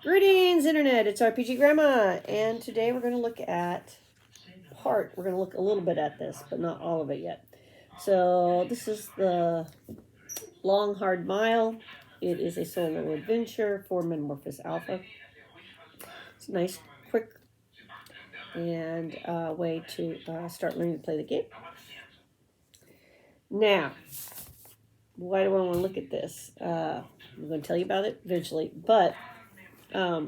Greetings, Internet. It's RPG Grandma, and today we're going to look at part. We're going to look a little bit at this, but not all of it yet. So this is the Long Hard Mile. It is a solo adventure for Metamorphosis Alpha. It's a nice, quick, and way to start learning to play the game. Now, why do I want to look at this? I'm going to tell you about it eventually, but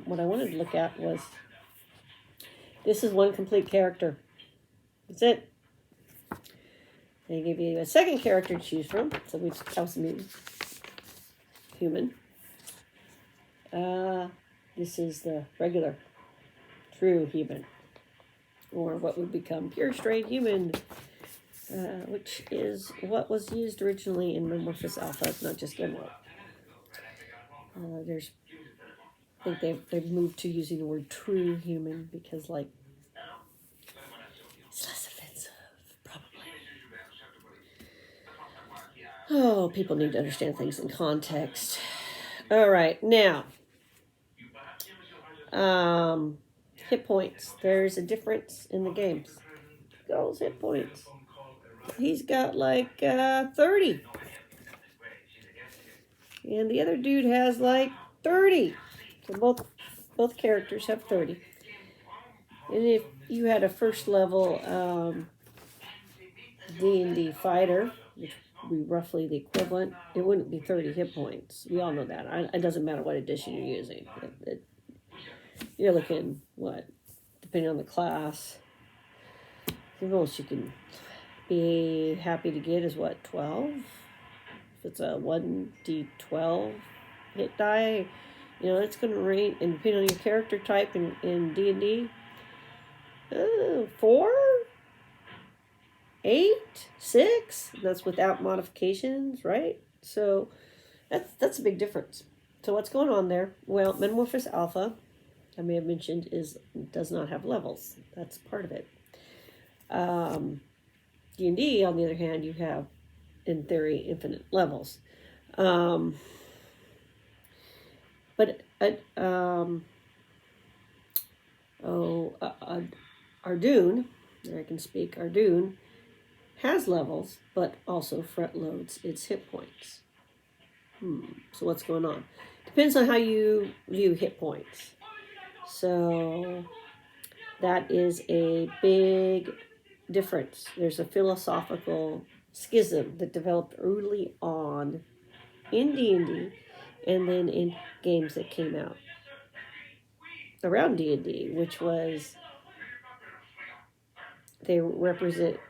what I wanted to look at was this is one complete character. That's it. They give you a second character to choose from. So we chose a human. This is the regular, true human, or what would become pure straight human, which is what was used originally in Metamorphosis Alpha, not just Gimlo. I think they've moved to using the word true human because, like, it's less offensive, probably. Oh, people need to understand things in context. All right, now, hit points. There's a difference in the games. Goals, hit points. He's got like 30. And the other dude has like 30. So both characters have 30. And if you had a first level D&D fighter, which would be roughly the equivalent, it wouldn't be 30 hit points. We all know that. It doesn't matter what edition you're using. You're looking, what, depending on the class, the most you can be happy to get is what, 12? If it's a 1d12 hit die, you know, it's going to range, and depending on your character type in D&D, 4, 8, 6. That's without modifications, right? So that's a big difference. So what's going on there? Well, Metamorphosis Alpha, I may have mentioned, does not have levels. That's part of it. D&D, on the other hand, you have, in theory, infinite levels. Ardoon, I can speak, Ardoon has levels, but also front loads its hit points. So what's going on? Depends on how you view hit points. So that is a big difference. There's a philosophical schism that developed early on in D&D and then in games that came out around D&D, which was the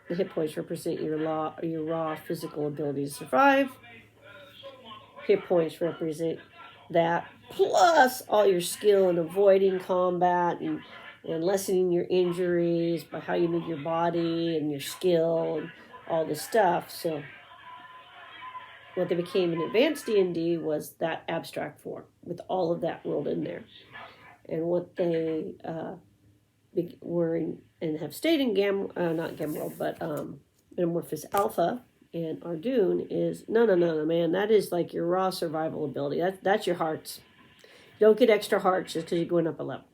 hit points represent your raw physical ability to survive. Hit points represent that, plus all your skill in avoiding combat and lessening your injuries by how you move your body and your skill and all this stuff. So what they became in advanced D&D was that abstract form with all of that rolled in there. And what they were in, and have stayed in not Gamworld, but Metamorphosis Alpha and Ardoon is no, man. That is like your raw survival ability. That's your hearts. You don't get extra hearts just because you're going up a level.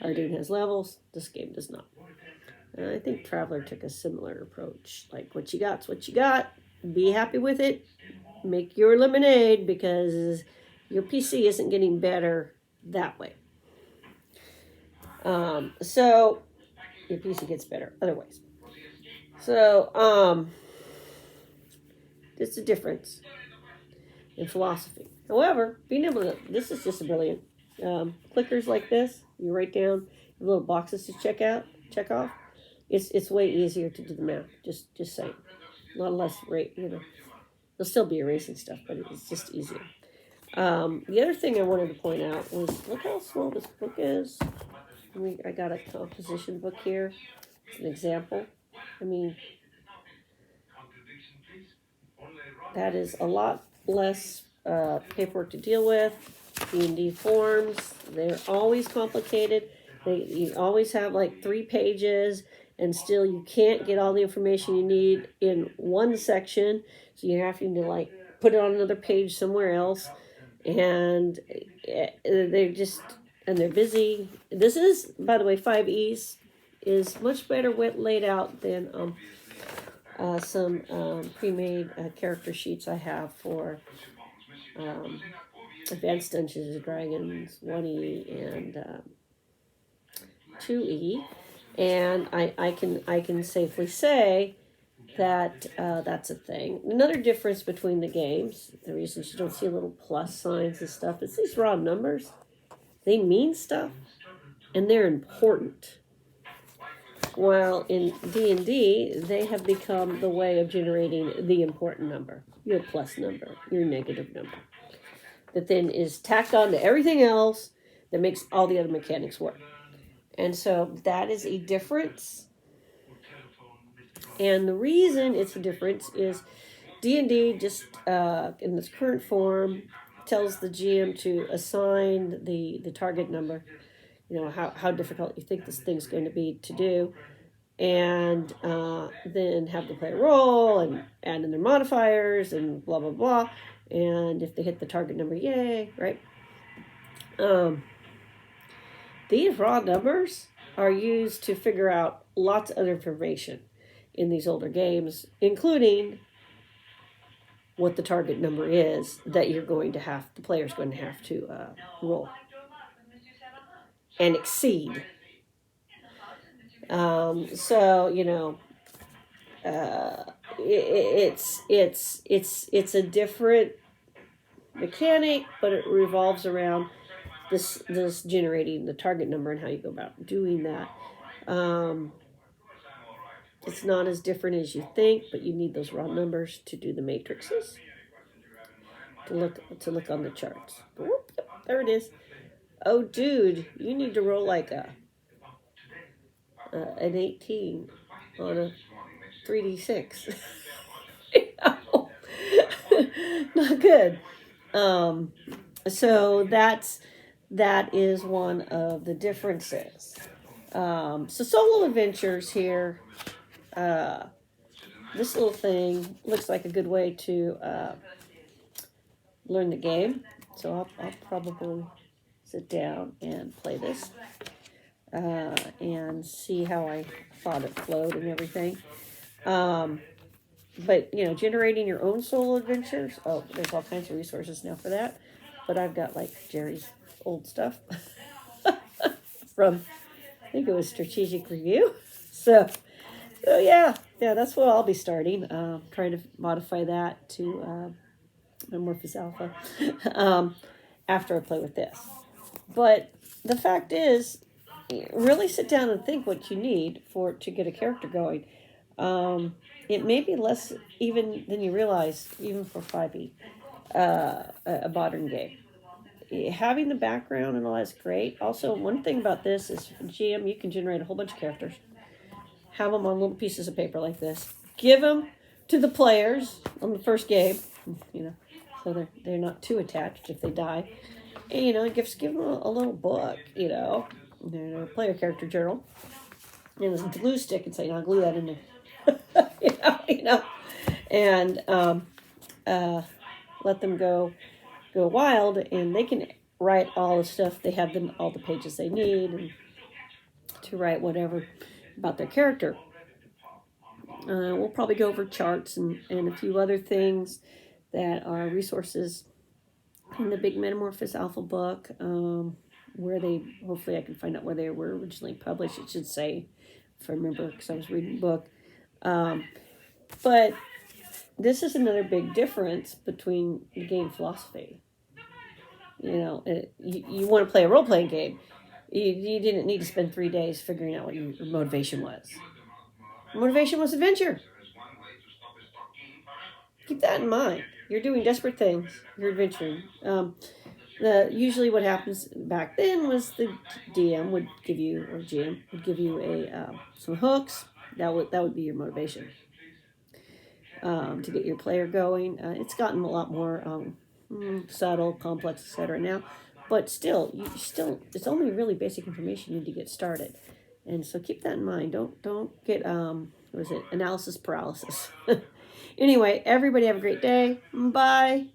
Ardoon has levels. This game does not. And I think Traveler took a similar approach. Like, what you got's what you got. Be happy with it. Make your lemonade, because your PC isn't getting better that way. So your PC gets better other ways. So it's a difference in philosophy. However, being able to, this is just a brilliant clickers like this. You write down little boxes to check off. It's way easier to do the math. Just saying, a lot less rate. You know, there'll still be erasing stuff, but it's just easier. The other thing I wanted to point out was, look how small this book is. I got a composition book here. It's an example. I mean, that is a lot less paperwork to deal with. D&D forms, they're always complicated. You always have like 3 pages, and still you can't get all the information you need in one section. So you're having to like put it on another page somewhere else. and they're just, and they're busy. This is, by the way, 5Es is much better laid out than some pre-made character sheets I have for Advanced Dungeons and Dragons 1E and 2E, and I can safely say that that's a thing. Another difference between the games, the reasons you don't see little plus signs and stuff, is these raw numbers. They mean stuff, and they're important. While in D&D, they have become the way of generating the important number, your plus number, your negative number, that then is tacked on to everything else that makes all the other mechanics work. And so that is a difference. And the reason it's a difference is D&D just in this current form tells the GM to assign the target number, how difficult you think this thing's going to be to do, and then have the player roll and add in their modifiers and blah blah blah, and if they hit the target number, yay, right? These raw numbers are used to figure out lots of other information in these older games, including what the target number is that the player's going to have to roll and exceed. It's a different mechanic, but it revolves around this generating the target number and how you go about doing that. It's not as different as you think, but you need those raw numbers to do the matrices, to look on the charts. Whoop, yep, there it is. Oh, dude, you need to roll like an 18 on a 3d6. Not good. So that is one of the differences. So solo adventures here. This little thing looks like a good way to learn the game. So I'll probably sit down and play this and see how I thought it flowed and everything. But, generating your own solo adventures, there's all kinds of resources now for that. But I've got, Jerry's old stuff from, I think it was Strategic Review. So yeah, that's what I'll be starting. Trying to modify that to Metamorphosis Alpha after I play with this. But the fact is, really sit down and think what you need to get a character going. It may be less even than you realize, even for 5e, a modern game. Having the background and all that's great. Also, one thing about this is, GM, you can generate a whole bunch of characters. Have them on little pieces of paper like this. Give them to the players on the first game, so they're not too attached if they die. And, give them a little book, a player character journal. And there's a glue stick and say, I'll glue that in there. And let them go wild, and they can write all the stuff. They have all the pages they need and to write whatever about their character. We'll probably go over charts and a few other things that are resources in the big Metamorphosis Alpha book, where hopefully I can find out where they were originally published, it should say, if I remember, because I was reading the book. But this is another big difference between the game philosophy. You want to play a role-playing game. You didn't need to spend 3 days figuring out what your motivation was. Motivation was adventure. Keep that in mind. You're doing desperate things. You're adventuring. Usually what happens back then was the DM would give you, or GM would give you some hooks. That would be your motivation to get your player going. It's gotten a lot more subtle, complex, etc. now, but still, it's only really basic information you need to get started, and so keep that in mind. Don't get analysis paralysis. Anyway, everybody have a great day. Bye.